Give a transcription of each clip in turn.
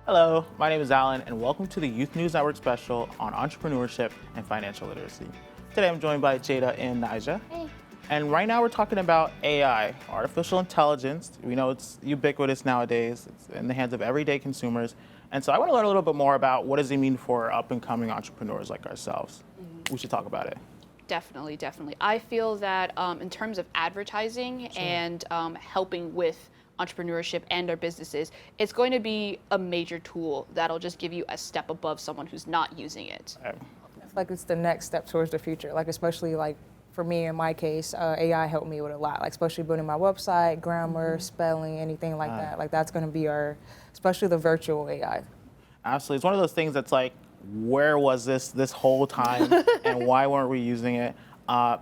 Hello, my name is Alan, and welcome to the Youth News Network special on entrepreneurship and financial literacy. Today I'm joined by Jada and Nija. Hey. And right now we're talking about AI, artificial intelligence. We know it's ubiquitous nowadays. It's in the hands of everyday consumers. And so I want to learn a little bit more about what does it mean for up-and-coming entrepreneurs like ourselves. We should talk about it. Definitely, definitely. I feel that in terms of advertising and helping with entrepreneurship and our businesses, it's going to be a major tool that'll just give you a step above someone who's not using it. Right. It's like it's the next step towards the future. Like especially like for me in my case, AI helped me with a lot. Like especially building my website, grammar, spelling, anything like that. Like that's going to be especially the virtual AI. Absolutely. It's one of those things that's like, where was this whole time and why weren't we using it?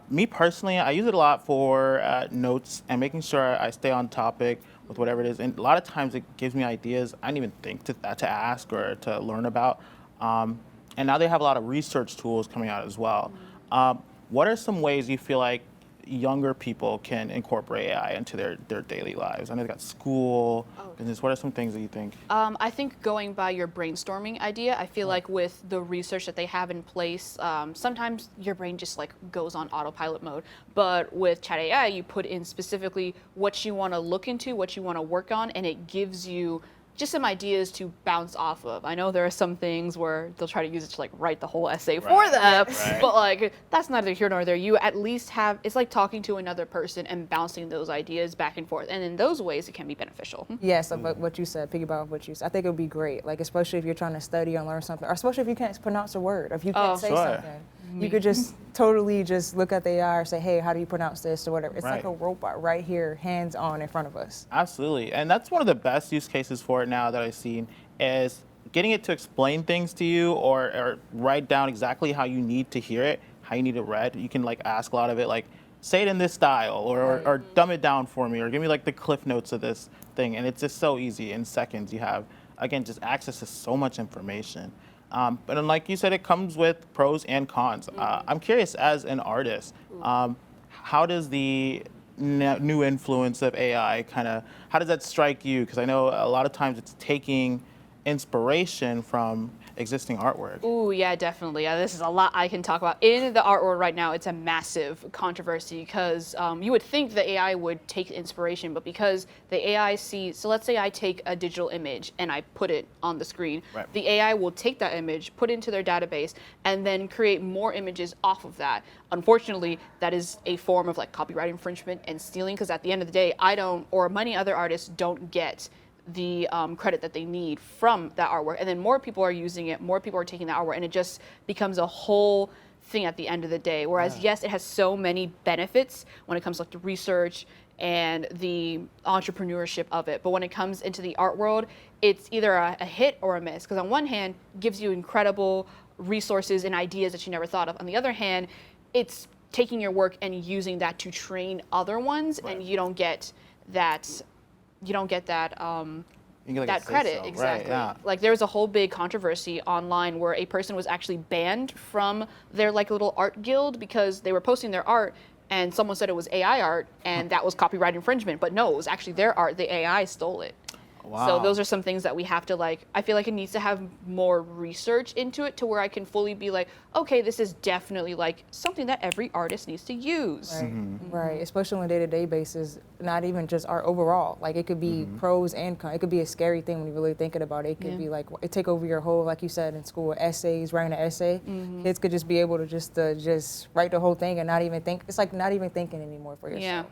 Me personally, I use it a lot for notes and making sure I stay on topic with whatever it is. And a lot of times it gives me ideas I didn't even think to ask or to learn about. And now they have a lot of research tools coming out as well. What are some ways you feel like younger people can incorporate AI into their daily lives? I know they got school, business. What are some things that you think? I think going by your brainstorming idea, I feel like with the research that they have in place, sometimes your brain just like goes on autopilot mode. But with Chat AI, you put in specifically what you want to look into, what you want to work on, and it gives you just some ideas to bounce off of. I know there are some things where they'll try to use it to like write the whole essay for them, but like that's neither here nor there. You at least have, it's like talking to another person and bouncing those ideas back and forth. And in those ways, it can be beneficial. Yes, but what you said, piggyback off what you said, I think it would be great. Like especially if you're trying to study and learn something, or especially if you can't pronounce a word, if you can't say something. You could just totally just look at the AI or say, hey, how do you pronounce this or whatever. It's like a robot right here, hands on in front of us. Absolutely. And that's one of the best use cases for it now that I've seen is getting it to explain things to you or write down exactly how you need to hear it, how you need it read. You can like ask a lot of it like, say it in this style or dumb it down for me or give me like the cliff notes of this thing. And it's just so easy. In seconds you have, again, just access to so much information. But then, like you said, it comes with pros and cons. I'm curious, as an artist, how does the new influence of AI how does that strike you? Because I know a lot of times it's taking inspiration from existing artwork. Ooh, yeah, definitely. This is a lot I can talk about. In the art world right now, it's a massive controversy because you would think the AI would take inspiration, but because the AI sees, so let's say I take a digital image and I put it on the screen, the AI will take that image, put it into their database, and then create more images off of that. Unfortunately, that is a form of like copyright infringement and stealing because at the end of the day, I don't, or many other artists don't get the credit that they need from that artwork. And then more people are using it, more people are taking that artwork, and it just becomes a whole thing at the end of the day. Whereas, yes, it has so many benefits when it comes to like the research and the entrepreneurship of it. But when it comes into the art world, it's either a hit or a miss. Because on one hand, it gives you incredible resources and ideas that you never thought of. On the other hand, it's taking your work and using that to train other ones, and you don't get that that credit. Exactly. Like there was a whole big controversy online where a person was actually banned from their like little art guild because they were posting their art and someone said it was AI art and that was copyright infringement, but no, it was actually their art. The AI stole it. Wow. So those are some things that we have to like, I feel like it needs to have more research into it to where I can fully be like, okay, this is definitely like something that every artist needs to use. Right, right. Especially on a day-to-day basis, not even just art overall. Like it could be pros and cons. It could be a scary thing when you're really thinking about it. It could be like, it take over your whole, like you said in school, essays, writing an essay. Kids could just be able to just write the whole thing and not even think. It's like not even thinking anymore for yourself. Yeah.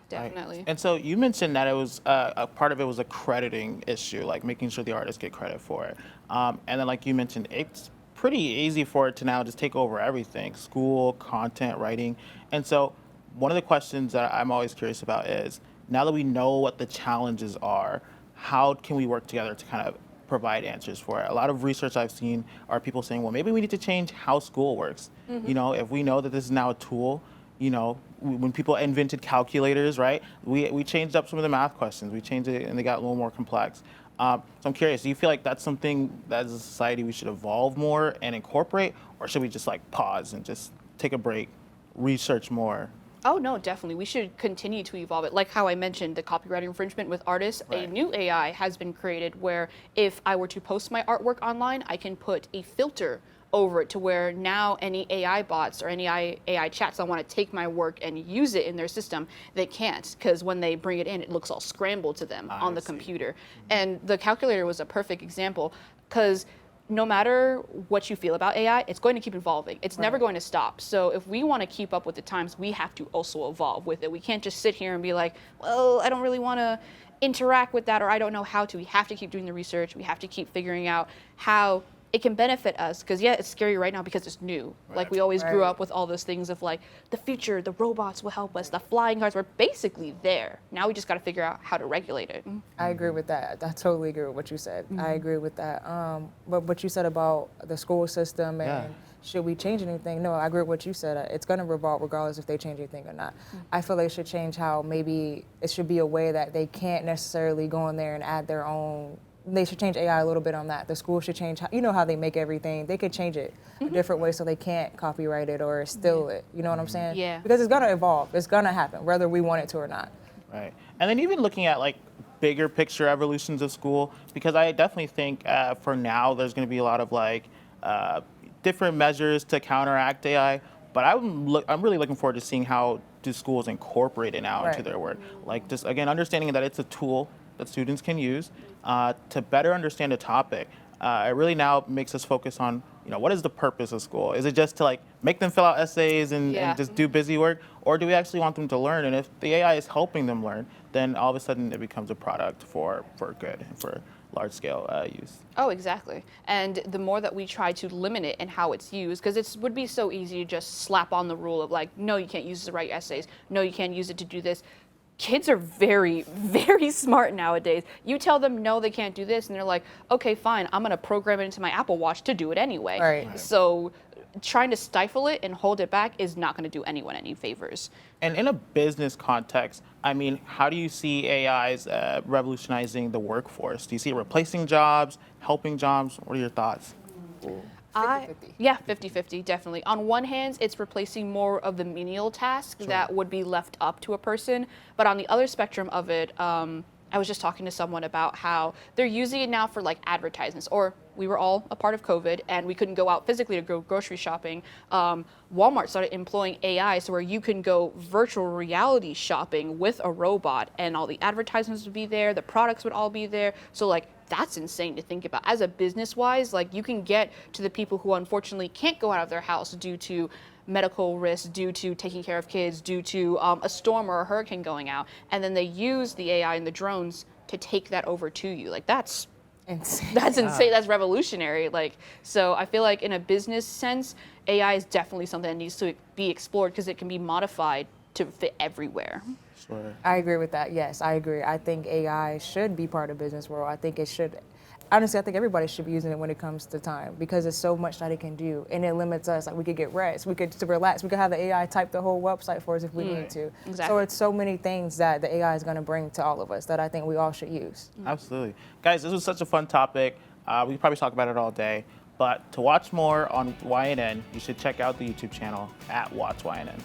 Definitely. And so you mentioned that it was a part of it was a crediting issue, like making sure the artists get credit for it. And then, like you mentioned, it's pretty easy for it to now just take over everything: school, content, writing. And so, one of the questions that I'm always curious about is, now that we know what the challenges are, how can we work together to kind of provide answers for it? A lot of research I've seen are people saying, well, maybe we need to change how school works. You know, if we know that this is now a tool. You know, when people invented calculators, right? We changed up some of the math questions. We changed it, and they got a little more complex. So I'm curious, do you feel like that's something that as a society we should evolve more and incorporate, or should we just like pause and just take a break, research more? Oh no, definitely. We should continue to evolve it. Like how I mentioned the copyright infringement with artists, a Right. new AI has been created where if I were to post my artwork online, I can put a filter over it to where now any AI bots or any AI chats that want to take my work and use it in their system, they can't, because when they bring it in, it looks all scrambled to them on the see. computer. And the calculator was a perfect example, because no matter what you feel about AI, it's going to keep evolving. It's never Right. going to stop. So if we want to keep up with the times, we have to also evolve with it. We can't just sit here and be like, well, I don't really want to interact with that, or I don't know how to. We have to keep doing the research. We have to keep figuring out how it can benefit us, because yeah, it's scary right now because it's new. Like we always grew Right. up with all those things of like the future, the robots will help us, the flying cars, we're basically there. Now we just got to figure out how to regulate it. I agree with that. I totally agree with what you said. I agree with that. But what you said about the school system and Yeah. should we change anything? No, I agree with what you said. It's going to revolve regardless if they change anything or not. I feel they should change how maybe it should be a way that they can't necessarily go in there and add their own. They should change AI a little bit on that. The school should change, you know how they make everything. They could change it a different way so they can't copyright it or steal it. You know what I'm saying? Yeah. Because it's going to evolve. It's going to happen, whether we want it to or not. Right. And then even looking at like bigger picture evolutions of school, because I definitely think for now there's going to be a lot of like different measures to counteract AI. But I'm really looking forward to seeing how do schools incorporate it now into Right. their work. Like just again understanding that it's a tool that students can use to better understand a topic. It really now makes us focus on, what is the purpose of school? Is it just to like make them fill out essays and just do busy work? Or do we actually want them to learn? And if the AI is helping them learn, then all of a sudden it becomes a product for good, for large scale use. Oh, exactly. And the more that we try to limit it and how it's used, because it would be so easy to just slap on the rule of like, no, you can't use it to write essays. No, you can't use it to do this. Kids are very, very smart nowadays. You tell them, no, they can't do this, and they're like, okay, fine, I'm going to program it into my Apple Watch to do it anyway. Right. So trying to stifle it and hold it back is not going to do anyone any favors. And in a business context, I mean, how do you see AIs revolutionizing the workforce? Do you see it replacing jobs, helping jobs? What are your thoughts? 50-50. Yeah, 50-50, definitely. On one hand, it's replacing more of the menial tasks that would be left up to a person. But on the other spectrum of it, I was just talking to someone about how they're using it now for like advertisements, or we were all a part of COVID and we couldn't go out physically to go grocery shopping. Walmart started employing AI so where you can go virtual reality shopping with a robot and all the advertisements would be there, the products would all be there. So like that's insane to think about. As a business wise, like you can get to the people who unfortunately can't go out of their house due to medical risks, due to taking care of kids, due to a storm or a hurricane going out, and then they use the AI and the drones to take that over to you. Like that's Insane. insane. That's revolutionary. Like, so I feel like in a business sense, AI is definitely something that needs to be explored because it can be modified to fit everywhere. Sure. I agree with that. Yes, I agree. I think AI should be part of business world. I think it should. Honestly, I think everybody should be using it when it comes to time because there's so much that it can do, and it limits us. Like we could get rest, we could to relax, we could have the AI type the whole website for us if we need to. Exactly. So it's so many things that the AI is going to bring to all of us that I think we all should use. Absolutely. Guys, this was such a fun topic. We could probably talk about it all day. But to watch more on YNN, you should check out the YouTube channel at WatchYNN.